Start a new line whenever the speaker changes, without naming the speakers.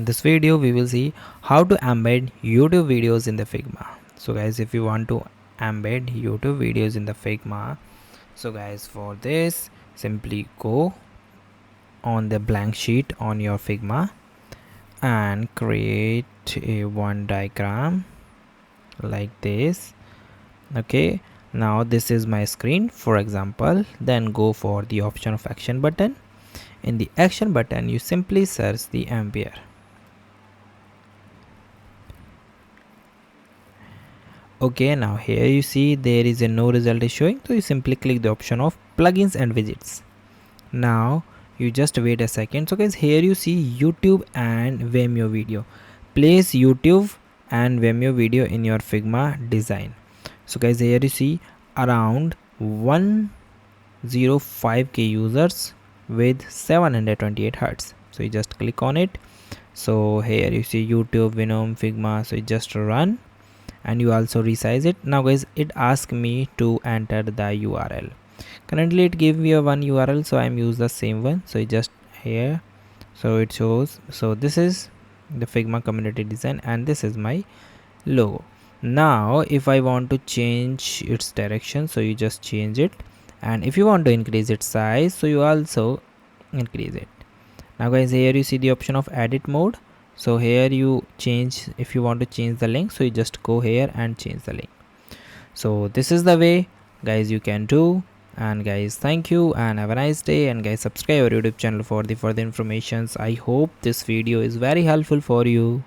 In this video we will see how to embed YouTube videos in the Figma. So guys, if you want to embed YouTube videos in the Figma, so guys, for this simply go on the blank sheet on your Figma and create a one diagram like this. Okay, now this is my screen for example. Then go for the option of action button. In the action button you simply search the Embed. Okay, now here you see there is a no result is showing, so you simply click the option of plugins and widgets. Now you just wait a second. So guys, here you see YouTube and Vimeo video. Place YouTube and Vimeo video in your Figma design. So guys, here you see around 105k users with 728 hertz. So you just click on it. So here you see YouTube, Venom, Figma. So you just run and you also resize it. Now guys, it asks me to enter the URL. Currently it gave me a one URL, so I'm use the same one. So just here, so it shows. So this is the Figma community design and this is my logo. Now if I want to change its direction, so you just change it, and if you want to increase its size, so you also increase it. Now guys, here you see the option of edit mode. So here you change, if you want to change the link, so you just go here and change the link. So this is the way guys you can do. And guys, thank you and have a nice day, and guys subscribe our YouTube channel for the further informations. I hope this video is very helpful for you.